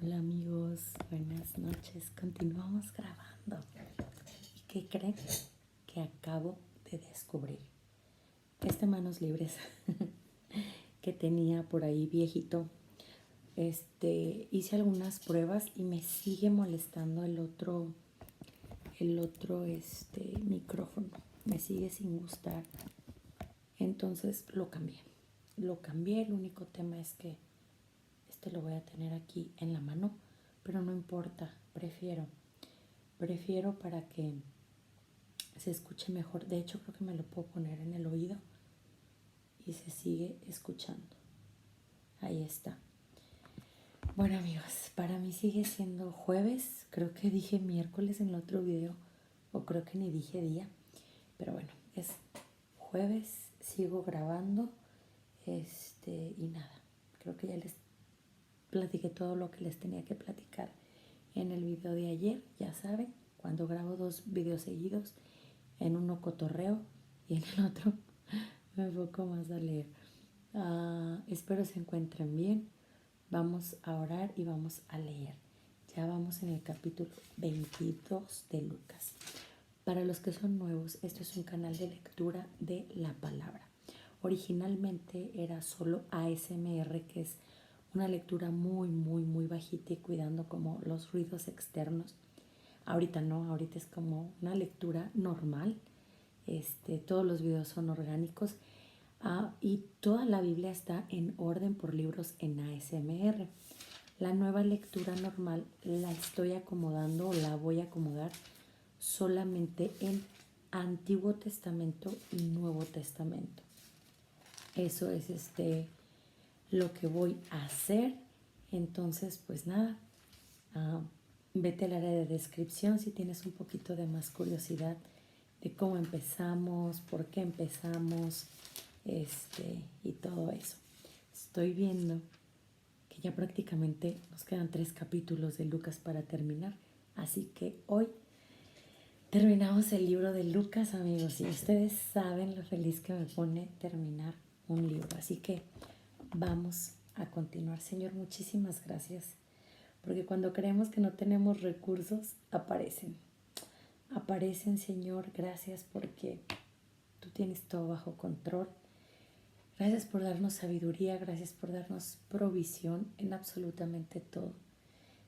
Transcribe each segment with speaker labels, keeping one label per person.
Speaker 1: Hola amigos, buenas noches. Continuamos grabando. ¿Y qué creen? Que acabo de descubrir este manos libres que tenía por ahí viejito. Hice algunas pruebas y me sigue molestando el otro micrófono. Me sigue sin gustar. Entonces lo cambié. El único tema es que lo voy a tener aquí en la mano, pero no importa, prefiero para que se escuche mejor. De hecho, creo que me lo puedo poner en el oído y se sigue escuchando. Ahí está. Bueno amigos, para mí sigue siendo jueves. Creo que dije miércoles en el otro video, o creo que ni dije día, pero bueno, es jueves. Sigo grabando y nada, creo que ya les platiqué todo lo que les tenía que platicar en el video de ayer. Ya saben, cuando grabo 2 videos seguidos, en uno cotorreo y en el otro me enfoco más a leer. Espero se encuentren bien. Vamos a orar y vamos a leer. Ya vamos en el capítulo 22 de Lucas. Para los que son nuevos, esto es un canal de lectura de la palabra. Originalmente era solo ASMR, que es una lectura muy bajita y cuidando como los ruidos externos. Ahorita no, ahorita es como una lectura normal. Todos los videos son orgánicos. Y toda la Biblia está en orden por libros en ASMR. La nueva lectura normal la estoy acomodando, o la voy a acomodar solamente en Antiguo Testamento y Nuevo Testamento. Eso es lo que voy a hacer. Entonces, pues nada, vete al área de descripción si tienes un poquito de más curiosidad de cómo empezamos, por qué empezamos, y todo eso. Estoy viendo que ya prácticamente nos quedan 3 capítulos de Lucas para terminar, así que hoy terminamos el libro de Lucas, amigos, y ustedes saben lo feliz que me pone terminar un libro. Así que vamos a continuar. Señor, muchísimas gracias, porque cuando creemos que no tenemos recursos, aparecen. Aparecen, Señor, gracias porque tú tienes todo bajo control. Gracias por darnos sabiduría, gracias por darnos provisión en absolutamente todo.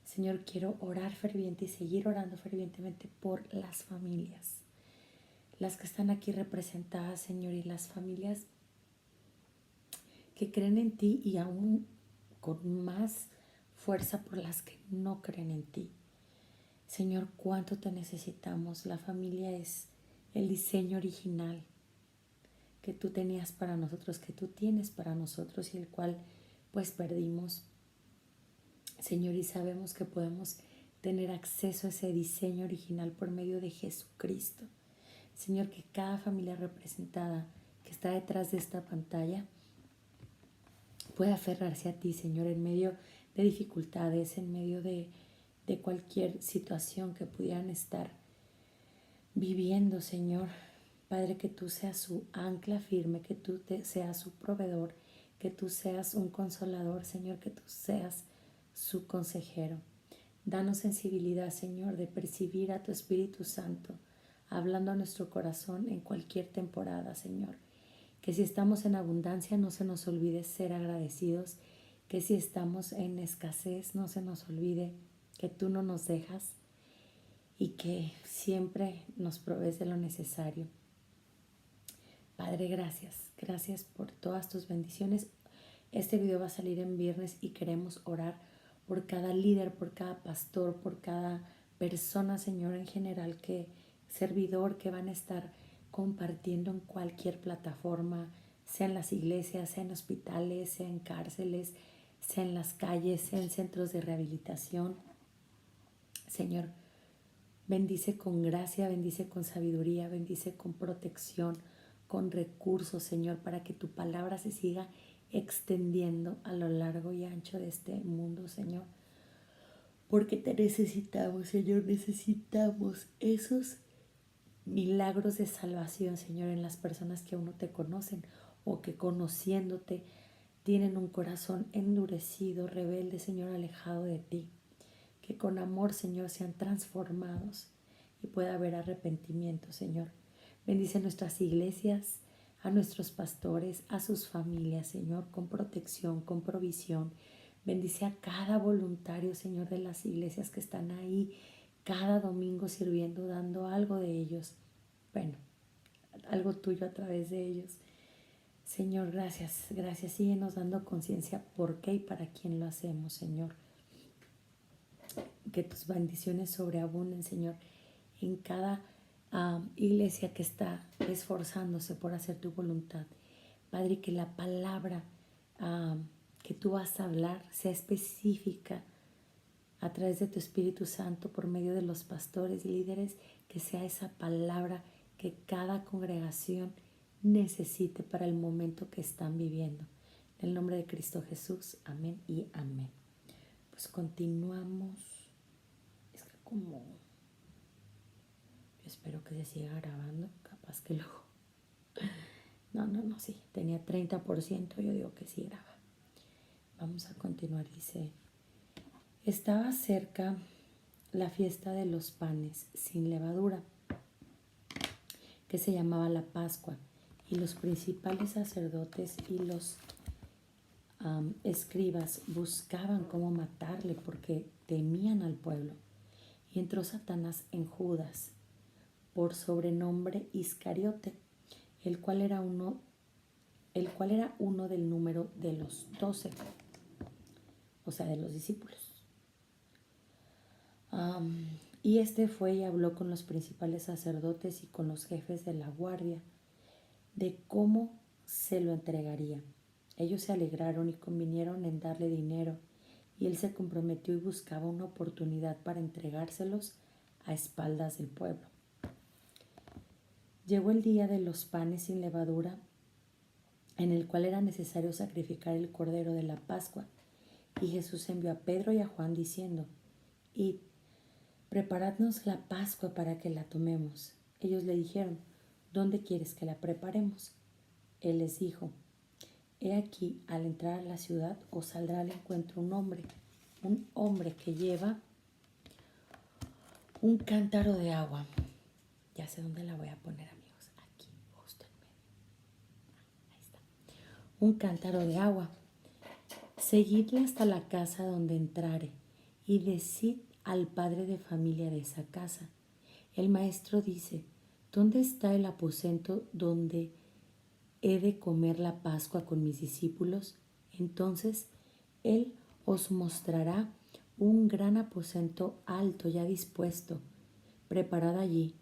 Speaker 1: Señor, quiero orar ferviente y seguir orando fervientemente por las familias, las que están aquí representadas, Señor, y las familias que creen en ti y aún con más fuerza por las que no creen en ti. Señor, cuánto te necesitamos. La familia es el diseño original que tú tenías para nosotros, que tú tienes para nosotros y el cual pues perdimos, Señor, y sabemos que podemos tener acceso a ese diseño original por medio de Jesucristo. Señor, que cada familia representada que está detrás de esta pantalla pueda aferrarse a ti, Señor, en medio de dificultades, en medio de cualquier situación que pudieran estar viviendo, Señor. Padre, que tú seas su ancla firme, que tú seas su proveedor, que tú seas un consolador, Señor, que tú seas su consejero. Danos sensibilidad, Señor, de percibir a tu Espíritu Santo hablando a nuestro corazón en cualquier temporada, Señor. Que si estamos en abundancia no se nos olvide ser agradecidos, que si estamos en escasez no se nos olvide que tú no nos dejas y que siempre nos provees de lo necesario. Padre, gracias por todas tus bendiciones. Este video va a salir en viernes y queremos orar por cada líder, por cada pastor, por cada persona, Señor, en general, servidor que van a estar compartiendo en cualquier plataforma, sea en las iglesias, sea en hospitales, sea en cárceles, sea en las calles, sea en centros de rehabilitación. Señor, bendice con gracia, bendice con sabiduría, bendice con protección, con recursos, Señor, para que tu palabra se siga extendiendo a lo largo y ancho de este mundo, Señor. Porque te necesitamos, Señor, necesitamos esos milagros de salvación, Señor, en las personas que aún no te conocen o que conociéndote tienen un corazón endurecido, rebelde, Señor, alejado de ti. que con amor, Señor, sean transformados y pueda haber arrepentimiento, Señor. Bendice nuestras iglesias, a nuestros pastores, a sus familias, Señor, con protección, con provisión. Bendice a cada voluntario, Señor, de las iglesias que están ahí cada domingo sirviendo, dando algo de ellos. Bueno, algo tuyo a través de ellos. Señor, gracias, gracias. Síguenos dando conciencia por qué y para quién lo hacemos, Señor. Que tus bendiciones sobreabunden, Señor, en cada iglesia que está esforzándose por hacer tu voluntad. Padre, que la palabra que tú vas a hablar sea específica a través de tu Espíritu Santo por medio de los pastores y líderes, que sea esa palabra que cada congregación necesite para el momento que están viviendo. En el nombre de Cristo Jesús, amén y amén. Pues continuamos. Es que como yo espero que se siga grabando, capaz que luego. No, sí, tenía 30%, yo digo que sí graba. Vamos a continuar, dice. Estaba cerca la fiesta de los panes sin levadura, que se llamaba la Pascua, y los principales sacerdotes y los escribas buscaban cómo matarle porque temían al pueblo. Y entró Satanás en Judas, por sobrenombre Iscariote, el cual era uno del número de los 12, o sea, de los discípulos. Y este fue y habló con los principales sacerdotes y con los jefes de la guardia de cómo se lo entregaría. Ellos se alegraron y convinieron en darle dinero, y él se comprometió y buscaba una oportunidad para entregárselos a espaldas del pueblo. Llegó el día de los panes sin levadura, en el cual era necesario sacrificar el cordero de la Pascua, y Jesús envió a Pedro y a Juan diciendo: Id, preparadnos la Pascua para que la tomemos. Ellos le dijeron: ¿Dónde quieres que la preparemos? Él les dijo: He aquí, al entrar a la ciudad os saldrá al encuentro un hombre que lleva un cántaro de agua. Ya sé dónde la voy a poner, amigos. Aquí, justo en medio. Ahí está. Un cántaro de agua. Seguidle hasta la casa donde entrare y decid al padre de familia de esa casa: el maestro dice: ¿dónde está el aposento donde he de comer la Pascua con mis discípulos? Entonces él os mostrará un gran aposento alto ya dispuesto, preparad allí.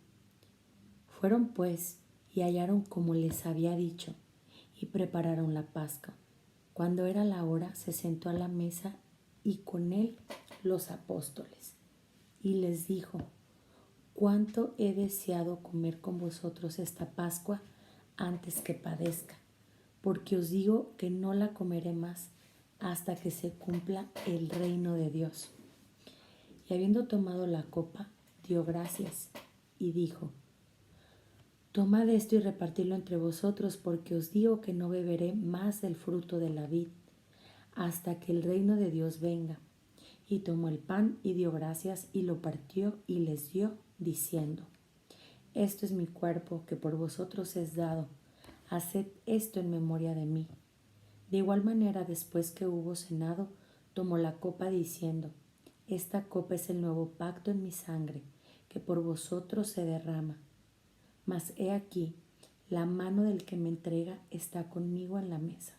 Speaker 1: Fueron pues y hallaron como les había dicho, y prepararon la Pascua. Cuando era la hora, se sentó a la mesa y con él los apóstoles. Y les dijo: cuánto he deseado comer con vosotros esta Pascua antes que padezca, porque os digo que no la comeré más hasta que se cumpla el reino de Dios. Y habiendo tomado la copa, dio gracias y dijo: tomad esto y repartidlo entre vosotros, porque os digo que no beberé más del fruto de la vid hasta que el reino de Dios venga. Y tomó el pan y dio gracias y lo partió y les dio, diciendo: esto es mi cuerpo que por vosotros es dado, haced esto en memoria de mí. De igual manera, después que hubo cenado, tomó la copa diciendo: esta copa es el nuevo pacto en mi sangre, que por vosotros se derrama. Mas he aquí, la mano del que me entrega está conmigo en la mesa.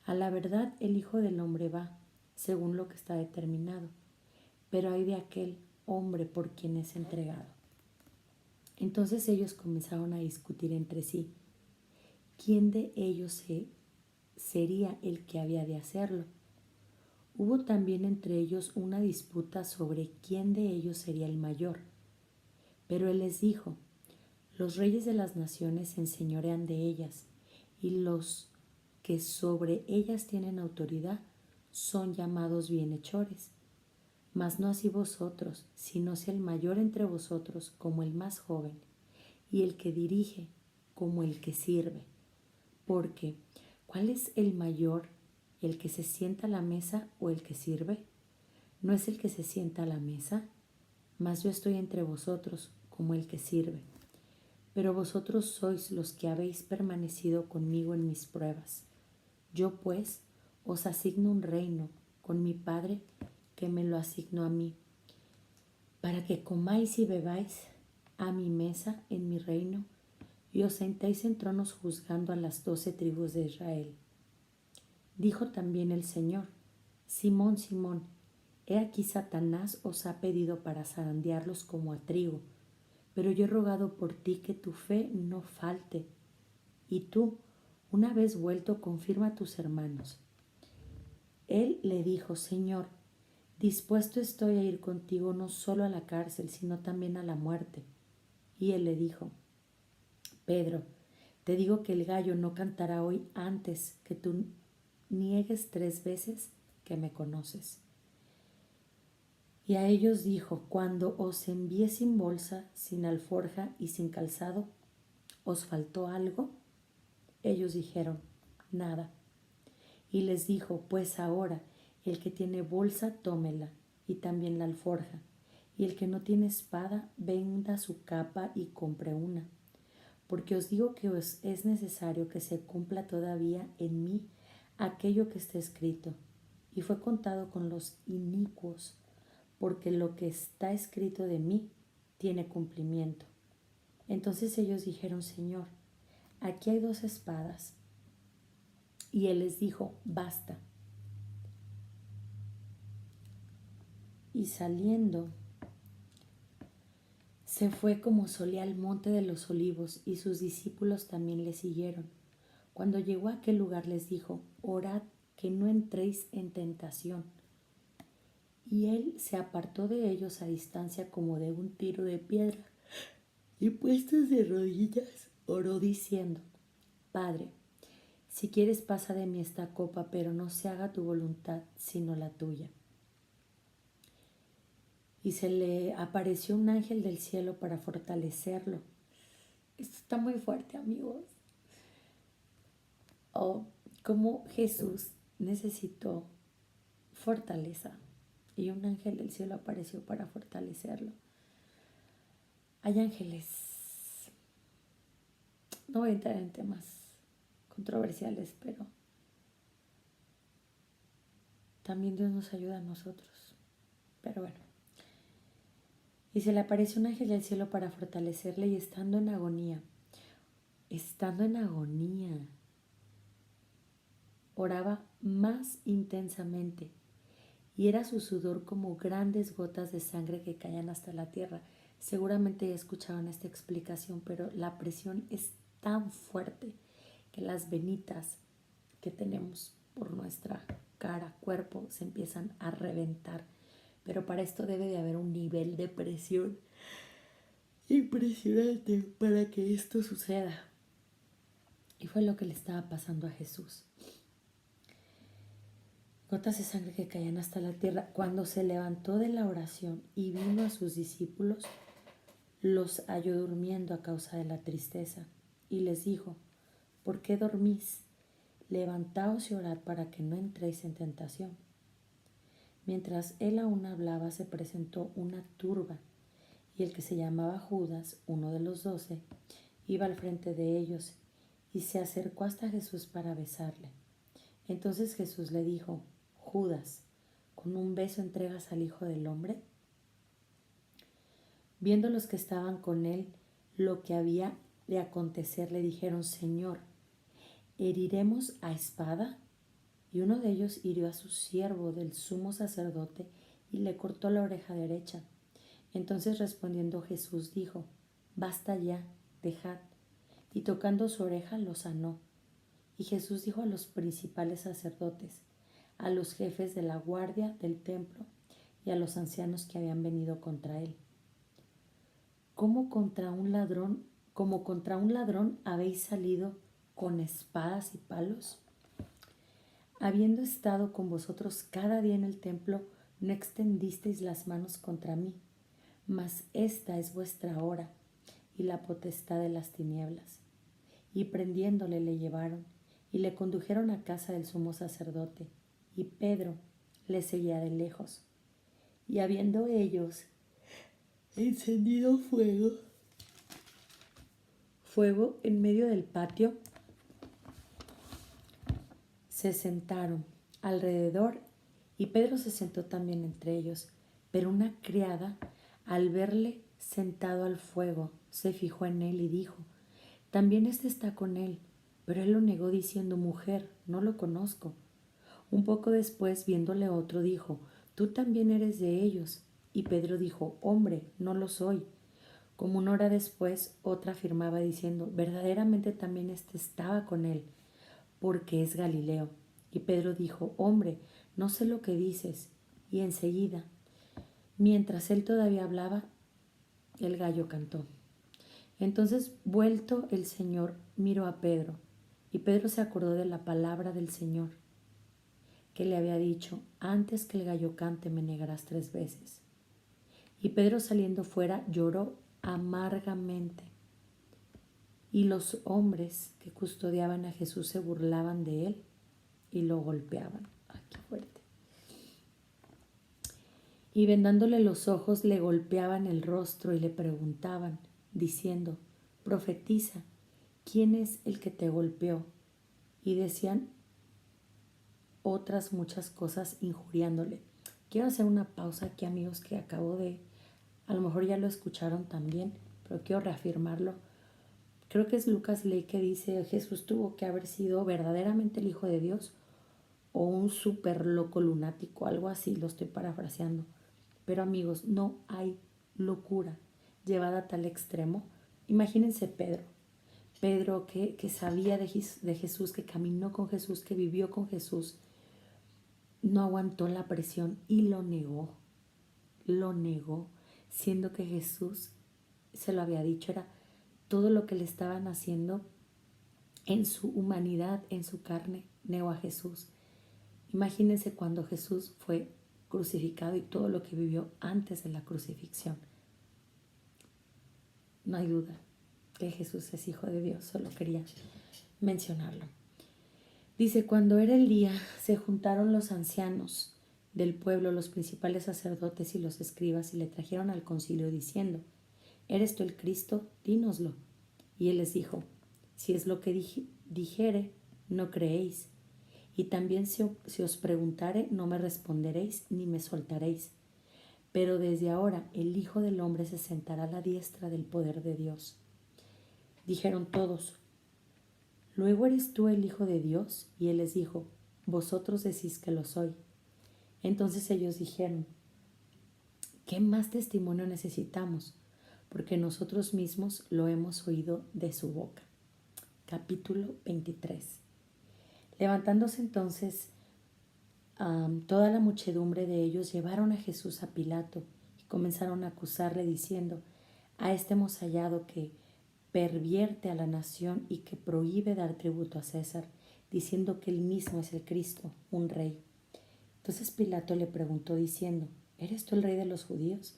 Speaker 1: A la verdad, el Hijo del Hombre va, según lo que está determinado, pero hay de aquel hombre por quien es entregado. Entonces ellos comenzaron a discutir entre sí, ¿quién de ellos sería el que había de hacerlo? Hubo también entre ellos una disputa sobre quién de ellos sería el mayor. Pero él les dijo: los reyes de las naciones se enseñorean de ellas, y los que sobre ellas tienen autoridad son llamados bienhechores. Mas no así vosotros, sino sea el mayor entre vosotros como el más joven, y el que dirige como el que sirve. Porque, ¿cuál es el mayor, el que se sienta a la mesa o el que sirve? ¿no es el que se sienta a la mesa? Mas yo estoy entre vosotros como el que sirve. Pero vosotros sois los que habéis permanecido conmigo en mis pruebas. Yo, pues, os asigno un reino con mi Padre que me lo asignó a mí, para que comáis y bebáis a mi mesa en mi reino y os sentéis en tronos juzgando a las 12 tribus de Israel. Dijo también el Señor: Simón, Simón, he aquí Satanás os ha pedido para zarandearlos como a trigo, pero yo he rogado por ti que tu fe no falte, y tú, una vez vuelto, confirma a tus hermanos. Él le dijo: Señor, dispuesto estoy a ir contigo no solo a la cárcel, sino también a la muerte. Y él le dijo: Pedro, te digo que el gallo no cantará hoy antes que tú niegues 3 veces que me conoces. Y a ellos dijo: Cuando os envié sin bolsa, sin alforja y sin calzado, ¿os faltó algo? Ellos dijeron: Nada. Y les dijo: Pues ahora, el que tiene bolsa, tómela, y también la alforja, y el que no tiene espada, venda su capa y compre una. Porque os digo que os es necesario que se cumpla todavía en mí aquello que está escrito. Y fue contado con los inicuos, porque lo que está escrito de mí tiene cumplimiento. Entonces ellos dijeron: Señor, aquí hay 2 espadas. Y él les dijo: Basta. Y saliendo, se fue como solía al monte de los olivos, y sus discípulos también le siguieron. Cuando llegó a aquel lugar les dijo: Orad que no entréis en tentación. Y él se apartó de ellos a distancia como de un tiro de piedra, y puestos de rodillas, oró diciendo: Padre, si quieres pasa de mí esta copa, pero no se haga tu voluntad sino la tuya. Y se le apareció un ángel del cielo para fortalecerlo. Esto está muy fuerte, amigos. Oh, cómo Jesús necesitó fortaleza y un ángel del cielo apareció para fortalecerlo. Hay ángeles, no voy a entrar en temas controversiales, pero también Dios nos ayuda a nosotros. Pero bueno, y se le apareció un ángel del cielo para fortalecerle, y estando en agonía, oraba más intensamente, y era su sudor como grandes gotas de sangre que caían hasta la tierra. Seguramente ya escucharon esta explicación, pero la presión es tan fuerte que las venitas que tenemos por nuestra cara, cuerpo, se empiezan a reventar. Pero para esto debe de haber un nivel de presión impresionante para que esto suceda. Y fue lo que le estaba pasando a Jesús. Gotas de sangre que caían hasta la tierra. Cuando se levantó de la oración y vino a sus discípulos, los halló durmiendo a causa de la tristeza, y les dijo: ¿Por qué dormís? Levantaos y orad para que no entréis en tentación. Mientras él aún hablaba, se presentó una turba, y el que se llamaba Judas, uno de los 12, iba al frente de ellos, y se acercó hasta Jesús para besarle. Entonces Jesús le dijo: Judas, ¿con un beso entregas al Hijo del Hombre? Viendo los que estaban con él lo que había de acontecer, le dijeron: Señor, ¿heriremos a espada? Y uno de ellos hirió a su siervo del sumo sacerdote y le cortó la oreja derecha. Entonces respondiendo Jesús dijo: Basta ya, dejad. Y tocando su oreja lo sanó. Y Jesús dijo a los principales sacerdotes, a los jefes de la guardia del templo y a los ancianos que habían venido contra él: Como contra un ladrón habéis salido con espadas y palos? Habiendo estado con vosotros cada día en el templo, no extendisteis las manos contra mí, mas esta es vuestra hora y la potestad de las tinieblas. Y prendiéndole le llevaron y le condujeron a casa del sumo sacerdote, y Pedro le seguía de lejos. Y habiendo ellos encendido fuego en medio del patio, se sentaron alrededor y Pedro se sentó también entre ellos. Pero una criada, al verle sentado al fuego, se fijó en él y dijo: también éste está con él. Pero él lo negó diciendo: mujer, no lo conozco. Un poco después, viéndole otro, dijo: tú también eres de ellos. Y Pedro dijo: hombre, no lo soy. Como una hora después, otra afirmaba diciendo: verdaderamente también éste estaba con él, porque es Galileo. Y Pedro dijo: hombre, no sé lo que dices. Y enseguida, mientras él todavía hablaba, el gallo cantó. Entonces, vuelto el Señor, miró a Pedro, y Pedro se acordó de la palabra del Señor, que le había dicho: antes que el gallo cante me negarás 3 veces. Y Pedro, saliendo fuera, lloró amargamente. Y los hombres que custodiaban a Jesús se burlaban de él y lo golpeaban. ¡Ay, qué fuerte! Y vendándole los ojos, le golpeaban el rostro y le preguntaban, diciendo: profetiza, ¿quién es el que te golpeó? Y decían otras muchas cosas injuriándole. Quiero hacer una pausa aquí, amigos, que acabo de, a lo mejor ya lo escucharon también, pero quiero reafirmarlo. Creo que es Lucas Ley que dice: Jesús tuvo que haber sido verdaderamente el Hijo de Dios o un súper loco lunático, algo así, lo estoy parafraseando. Pero amigos, no hay locura llevada a tal extremo. Imagínense Pedro que sabía de Jesús, que caminó con Jesús, que vivió con Jesús, no aguantó la presión y lo negó, siendo que Jesús se lo había dicho, era todo lo que le estaban haciendo en su humanidad, en su carne, negó a Jesús. Imagínense cuando Jesús fue crucificado y todo lo que vivió antes de la crucifixión. No hay duda que Jesús es Hijo de Dios, solo quería mencionarlo. Dice: cuando era el día, se juntaron los ancianos del pueblo, los principales sacerdotes y los escribas, y le trajeron al concilio diciendo: ¿eres tú el Cristo? Dínoslo. Y él les dijo: si es lo que dijere, no creéis. Y también si os preguntare, no me responderéis ni me soltaréis. Pero desde ahora el Hijo del Hombre se sentará a la diestra del poder de Dios. Dijeron todos: ¿luego eres tú el Hijo de Dios? Y él les dijo: vosotros decís que lo soy. Entonces ellos dijeron: ¿qué más testimonio necesitamos? Porque nosotros mismos lo hemos oído de su boca. Capítulo 23. Levantándose entonces toda la muchedumbre de ellos, llevaron a Jesús a Pilato y comenzaron a acusarle diciendo: a este hemos hallado que pervierte a la nación y que prohíbe dar tributo a César, diciendo que él mismo es el Cristo, un rey. Entonces Pilato le preguntó diciendo: ¿eres tú el rey de los judíos?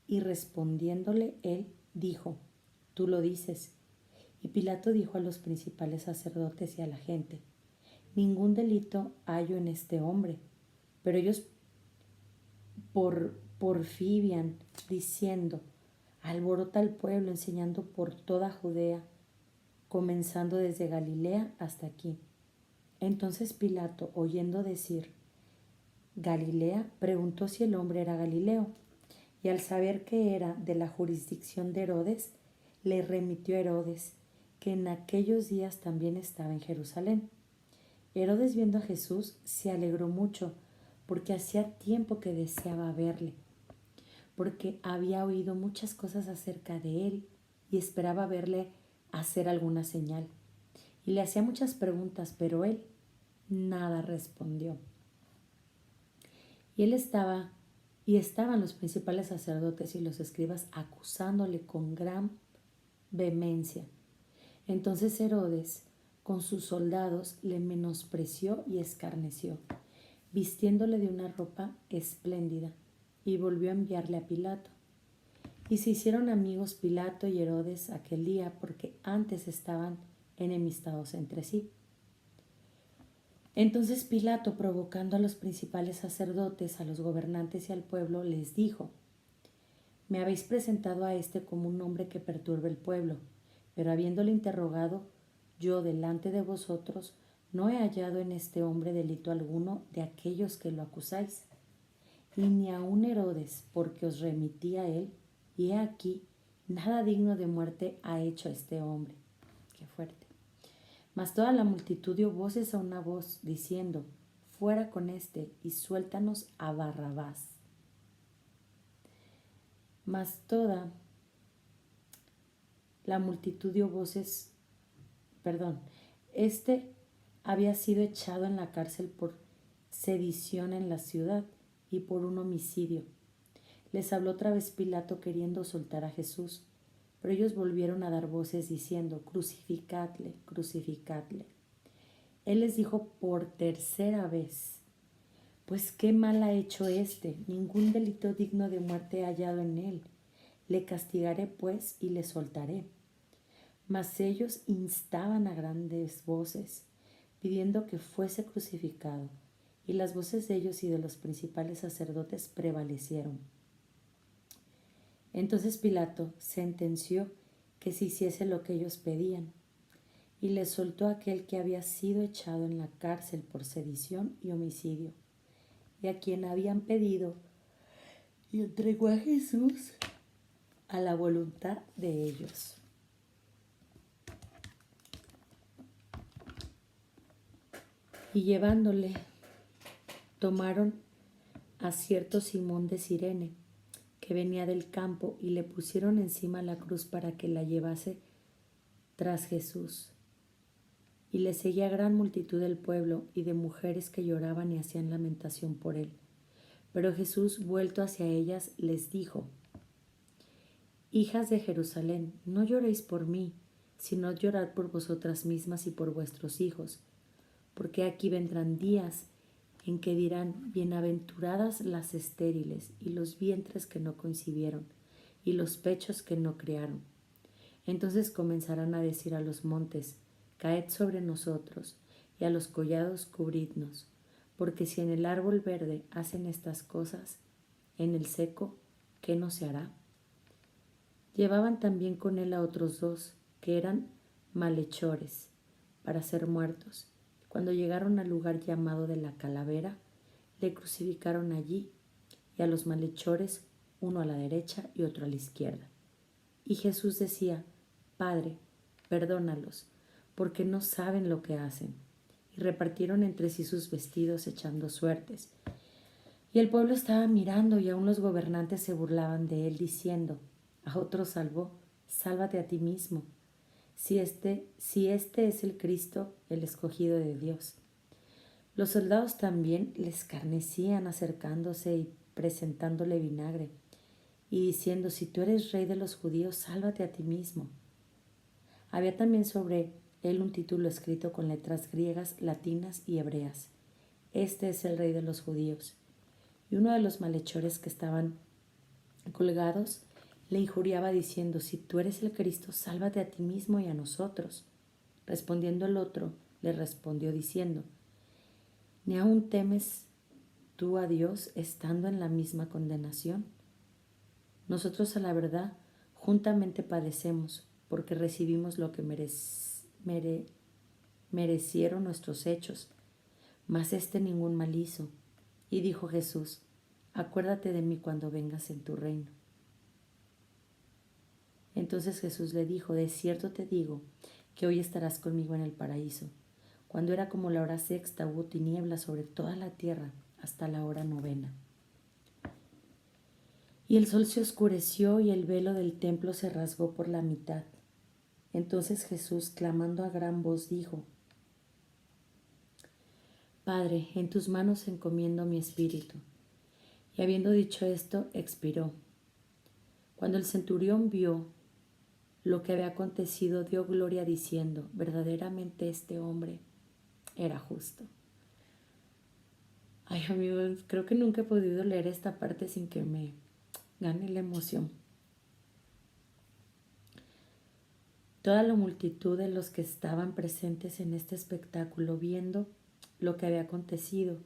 Speaker 1: Y respondiéndole él dijo: tú lo dices. Y Pilato dijo a los principales sacerdotes y a la gente: ningún delito hallo en este hombre. Pero ellos porfiaban diciendo: alborota al pueblo, enseñando por toda Judea, comenzando desde Galilea hasta aquí. Entonces Pilato, oyendo decir Galilea, preguntó si el hombre era Galileo, y al saber que era de la jurisdicción de Herodes, le remitió a Herodes, que en aquellos días también estaba en Jerusalén. Herodes, viendo a Jesús, se alegró mucho, porque hacía tiempo que deseaba verle, porque había oído muchas cosas acerca de él y esperaba verle hacer alguna señal. Y le hacía muchas preguntas, pero él nada respondió. Y estaban los principales sacerdotes y los escribas acusándole con gran vehemencia. Entonces Herodes, con sus soldados, le menospreció y escarneció, vistiéndole de una ropa espléndida, y volvió a enviarle a Pilato. Y se hicieron amigos Pilato y Herodes aquel día, porque antes estaban enemistados entre sí. Entonces Pilato, provocando a los principales sacerdotes, a los gobernantes y al pueblo, les dijo: me habéis presentado a este como un hombre que perturbe el pueblo, pero habiéndole interrogado yo delante de vosotros, no he hallado en este hombre delito alguno de aquellos que lo acusáis. Y ni aun Herodes, porque os remití a él, y he aquí, nada digno de muerte ha hecho este hombre. Qué fuerte. Mas toda la multitud dio voces a una voz, diciendo: fuera con éste, y suéltanos a Barrabás. Mas toda la multitud dio voces, este había sido echado en la cárcel por sedición en la ciudad y por un homicidio. Les habló otra vez Pilato queriendo soltar a Jesús, pero ellos volvieron a dar voces diciendo: crucificadle, crucificadle. Él les dijo por tercera vez: pues qué mal ha hecho éste, ningún delito digno de muerte he hallado en él. Le castigaré pues y le soltaré. Mas ellos instaban a grandes voces, pidiendo que fuese crucificado, y las voces de ellos y de los principales sacerdotes prevalecieron. Entonces Pilato sentenció que se hiciese lo que ellos pedían, y le soltó a aquel que había sido echado en la cárcel por sedición y homicidio, y a quien habían pedido, y entregó a Jesús a la voluntad de ellos. Y llevándole, tomaron a cierto Simón de Cirene, que venía del campo, y le pusieron encima la cruz para que la llevase tras Jesús. Y le seguía gran multitud del pueblo y de mujeres que lloraban y hacían lamentación por él. Pero Jesús, vuelto hacia ellas, les dijo: hijas de Jerusalén, no lloréis por mí, sino llorad por vosotras mismas y por vuestros hijos, porque aquí vendrán días en que dirán: bienaventuradas las estériles y los vientres que no concibieron y los pechos que no criaron. Entonces comenzarán a decir a los montes: caed sobre nosotros, y a los collados cubridnos, porque si en el árbol verde hacen estas cosas, en el seco, ¿qué no se hará? Llevaban también con él a otros dos, que eran malhechores, para ser muertos. Cuando llegaron al lugar llamado de la Calavera, le crucificaron allí, y a los malhechores, uno a la derecha y otro a la izquierda. Y Jesús decía: Padre, perdónalos, porque no saben lo que hacen. Y repartieron entre sí sus vestidos, echando suertes. Y el pueblo estaba mirando, y aun los gobernantes se burlaban de él, diciendo: a otro salvó, sálvate a ti mismo, si este es el Cristo, el escogido de Dios. Los soldados también le escarnecían, acercándose y presentándole vinagre, y diciendo: si tú eres rey de los judíos, sálvate a ti mismo. Había también sobre él un título escrito con letras griegas, latinas y hebreas: este es el rey de los judíos. Y uno de los malhechores que estaban colgados le injuriaba diciendo: si tú eres el Cristo, sálvate a ti mismo y a nosotros. Respondiendo el otro, le respondió diciendo: ¿ni aún temes tú a Dios estando en la misma condenación? Nosotros, a la verdad, juntamente padecemos, porque recibimos lo que merecieron nuestros hechos, mas este ningún mal hizo. Y dijo Jesús: acuérdate de mí cuando vengas en tu reino. Entonces Jesús le dijo: de cierto te digo que hoy estarás conmigo en el paraíso. Cuando era como la hora sexta, hubo tinieblas sobre toda la tierra hasta la hora novena. Y el sol se oscureció y el velo del templo se rasgó por la mitad. Entonces Jesús, clamando a gran voz, dijo: Padre, en tus manos encomiendo mi espíritu. Y habiendo dicho esto, expiró. Cuando el centurión vio lo que había acontecido, dio gloria diciendo: verdaderamente este hombre era justo. Ay, amigos, creo que nunca he podido leer esta parte sin que me gane la emoción. Toda la multitud de los que estaban presentes en este espectáculo, viendo lo que había acontecido.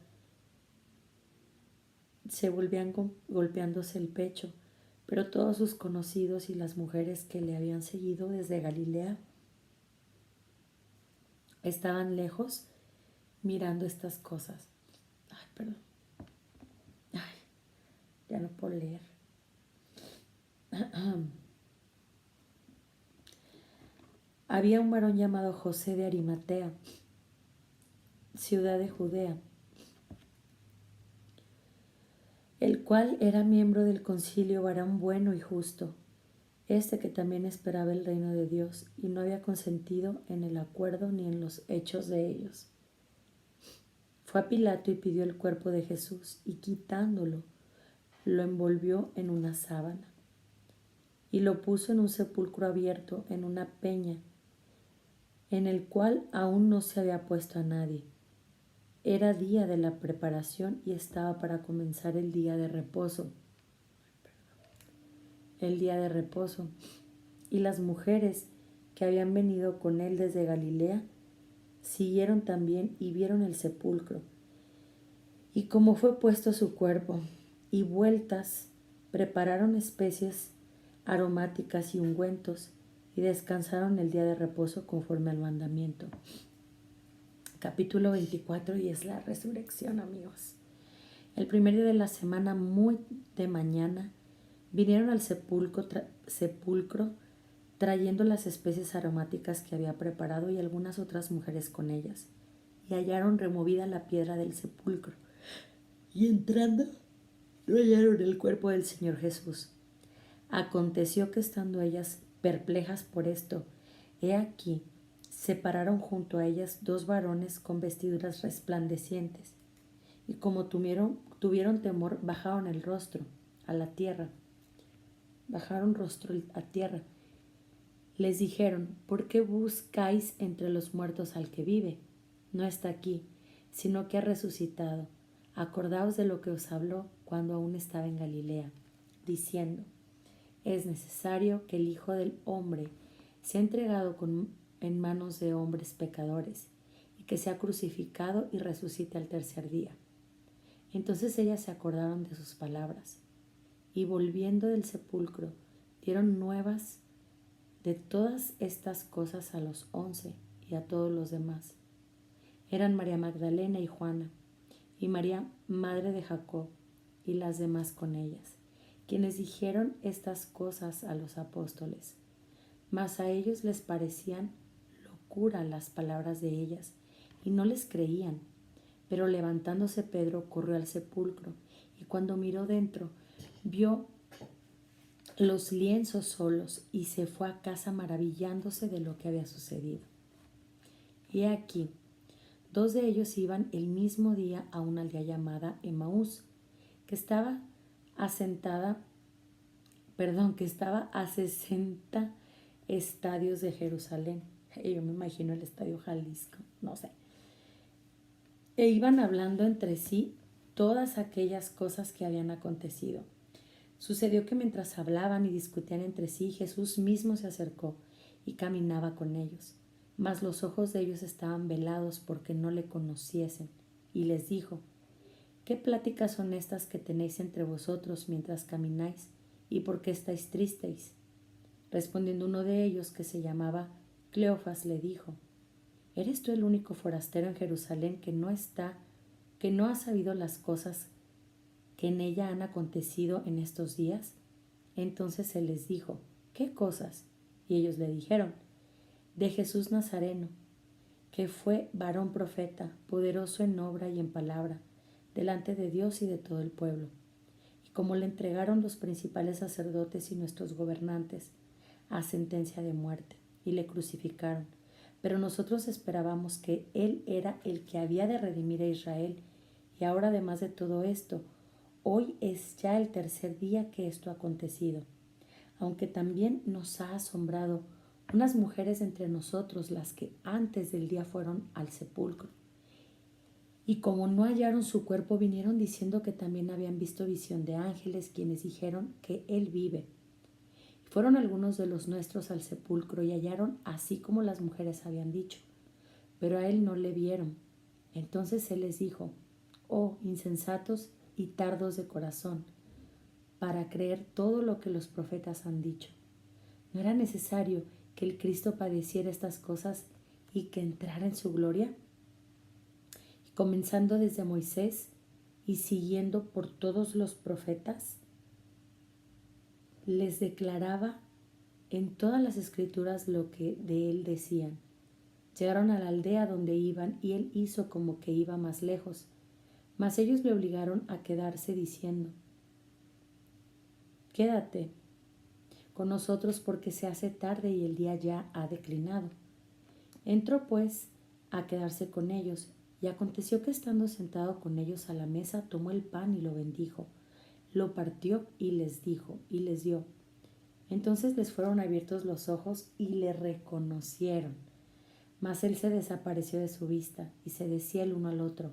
Speaker 1: Se volvían golpeándose el pecho, pero todos sus conocidos y las mujeres que le habían seguido desde Galilea estaban lejos mirando estas cosas. Ay, perdón. Ay, ya no puedo leer. Había un varón llamado José de Arimatea, ciudad de Judea, el cual era miembro del concilio, varón bueno y justo, que también esperaba el reino de Dios y no había consentido en el acuerdo ni en los hechos de ellos. Fue a Pilato y pidió el cuerpo de Jesús, y quitándolo, lo envolvió en una sábana y lo puso en un sepulcro abierto en una peña, en el cual aún no se había puesto a nadie. Era día de la preparación y estaba para comenzar el día de reposo. Y las mujeres que habían venido con él desde Galilea siguieron también y vieron el sepulcro. Y como fue puesto su cuerpo, y vueltas, prepararon especies aromáticas y ungüentos, y descansaron el día de reposo conforme al mandamiento. Capítulo 24, y es la resurrección, amigos. El primer día de la semana, muy de mañana, vinieron al sepulcro trayendo las especies aromáticas que había preparado y algunas otras mujeres con ellas, y hallaron removida la piedra del sepulcro, y entrando no hallaron el cuerpo del Señor Jesús. Aconteció que estando ellas perplejas por esto, he aquí, se pararon junto a ellas dos varones con vestiduras resplandecientes, y como tuvieron temor, bajaron rostro a tierra. Les dijeron: ¿por qué buscáis entre los muertos al que vive? No está aquí, sino que ha resucitado. Acordaos de lo que os habló cuando aún estaba en Galilea, diciendo: es necesario que el Hijo del Hombre sea entregado en manos de hombres pecadores, y que sea crucificado y resucite al tercer día. Entonces ellas se acordaron de sus palabras, y volviendo del sepulcro, dieron nuevas de todas estas cosas a los 11 y a todos los demás. Eran María Magdalena y Juana, y María, madre de Jacob, y las demás con ellas, quienes dijeron estas cosas a los apóstoles. Mas a ellos les parecían locura las palabras de ellas, y no les creían. Pero levantándose Pedro corrió al sepulcro, y cuando miró dentro, vio los lienzos solos, y se fue a casa maravillándose de lo que había sucedido. Y aquí, dos de ellos iban el mismo día a una aldea llamada Emaús, que estaba a 60 estadios de Jerusalén. Yo me imagino el estadio Jalisco, no sé. E iban hablando entre sí todas aquellas cosas que habían acontecido. Sucedió que mientras hablaban y discutían entre sí, Jesús mismo se acercó y caminaba con ellos. Mas los ojos de ellos estaban velados porque no le conociesen. Y les dijo: ¿qué pláticas son estas que tenéis entre vosotros mientras camináis? ¿Y por qué estáis tristes? Respondiendo uno de ellos, que se llamaba Cleofas, le dijo: ¿eres tú el único forastero en Jerusalén que no ha sabido las cosas que en ella han acontecido en estos días? Entonces él les dijo: ¿qué cosas? Y ellos le dijeron: de Jesús Nazareno, que fue varón profeta, poderoso en obra y en palabra, delante de Dios y de todo el pueblo. Y como le entregaron los principales sacerdotes y nuestros gobernantes a sentencia de muerte, y le crucificaron. Pero nosotros esperábamos que él era el que había de redimir a Israel. Y ahora, además de todo esto, hoy es ya el tercer día que esto ha acontecido. Aunque también nos ha asombrado unas mujeres entre nosotros, las que antes del día fueron al sepulcro. Y como no hallaron su cuerpo, vinieron diciendo que también habían visto visión de ángeles, quienes dijeron que él vive. Fueron algunos de los nuestros al sepulcro y hallaron así como las mujeres habían dicho, pero a él no le vieron. Entonces él les dijo: oh, insensatos y tardos de corazón, para creer todo lo que los profetas han dicho. ¿No era necesario que el Cristo padeciera estas cosas y que entrara en su gloria? Y comenzando desde Moisés y siguiendo por todos los profetas, les declaraba en todas las escrituras lo que de él decían. Llegaron a la aldea donde iban y él hizo como que iba más lejos, mas ellos le obligaron a quedarse diciendo: quédate con nosotros porque se hace tarde y el día ya ha declinado. Entró pues a quedarse con ellos, y aconteció que estando sentado con ellos a la mesa, tomó el pan y lo bendijo, lo partió y les dio. Entonces les fueron abiertos los ojos y le reconocieron. Mas él se desapareció de su vista, y se decía el uno al otro: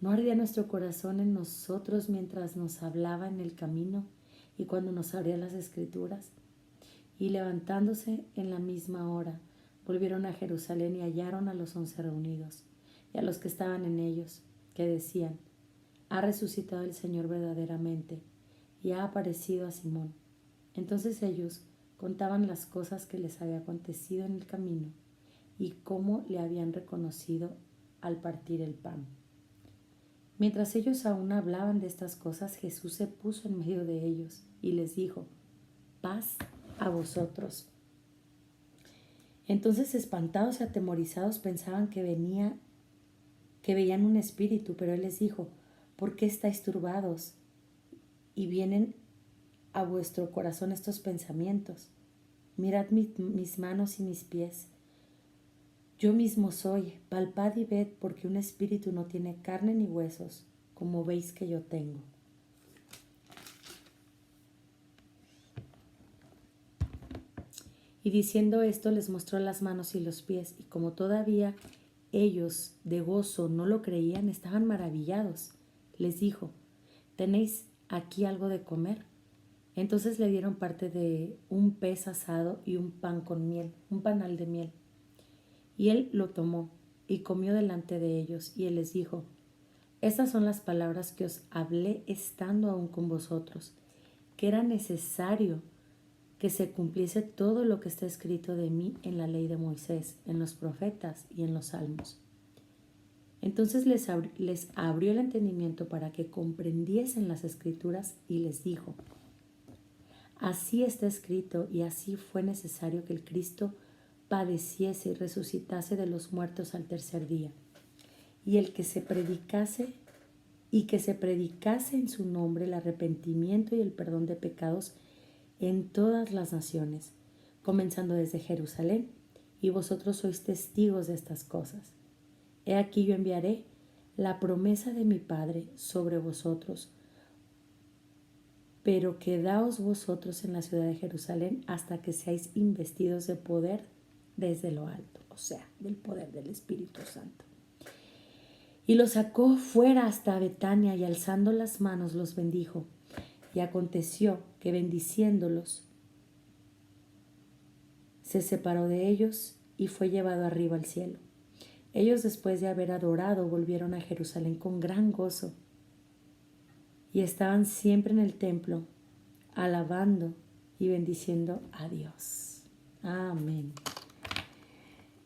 Speaker 1: ¿no ardía nuestro corazón en nosotros mientras nos hablaba en el camino y cuando nos abría las escrituras? Y levantándose en la misma hora, volvieron a Jerusalén y hallaron a los 11 reunidos, y a los que estaban en ellos, que decían: ha resucitado el Señor verdaderamente, y ha aparecido a Simón. Entonces ellos contaban las cosas que les había acontecido en el camino, y cómo le habían reconocido al partir el pan. Mientras ellos aún hablaban de estas cosas, Jesús se puso en medio de ellos y les dijo: paz a vosotros. Entonces, espantados y atemorizados, pensaban que veían un espíritu, pero él les dijo: ¿por qué estáis turbados y vienen a vuestro corazón estos pensamientos? Mirad mis manos y mis pies. Yo mismo soy, palpad y ved, porque un espíritu no tiene carne ni huesos, como veis que yo tengo. Y diciendo esto, les mostró las manos y los pies, y como todavía ellos de gozo no lo creían, estaban maravillados. Les dijo: ¿tenéis aquí algo de comer? Entonces le dieron parte de un pez asado y un pan con miel, un panal de miel. Y él lo tomó y comió delante de ellos, y él les dijo: estas son las palabras que os hablé estando aún con vosotros, que era necesario que se cumpliese todo lo que está escrito de mí en la ley de Moisés, en los profetas y en los salmos. Entonces les abrió el entendimiento para que comprendiesen las escrituras, y les dijo: así está escrito, y así fue necesario que el Cristo padeciese y resucitase de los muertos al tercer día, y que se predicase en su nombre el arrepentimiento y el perdón de pecados en todas las naciones, comenzando desde Jerusalén, y vosotros sois testigos de estas cosas. He aquí yo enviaré la promesa de mi Padre sobre vosotros, pero quedaos vosotros en la ciudad de Jerusalén hasta que seáis investidos de poder desde lo alto, o sea, del poder del Espíritu Santo. Y los sacó fuera hasta Betania, y alzando las manos los bendijo. Y aconteció que, bendiciéndolos, se separó de ellos y fue llevado arriba al cielo. Ellos, después de haber adorado, volvieron a Jerusalén con gran gozo, y estaban siempre en el templo, alabando y bendiciendo a Dios. Amén.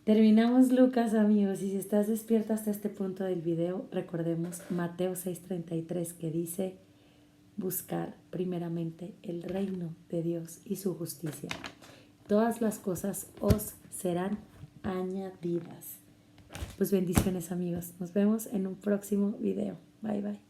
Speaker 1: Terminamos Lucas, amigos, y si estás despierto hasta este punto del video, recordemos Mateo 6:33, que dice: buscar primeramente el reino de Dios y su justicia. Todas las cosas os serán añadidas. Pues bendiciones, amigos. Nos vemos en un próximo video. Bye, bye.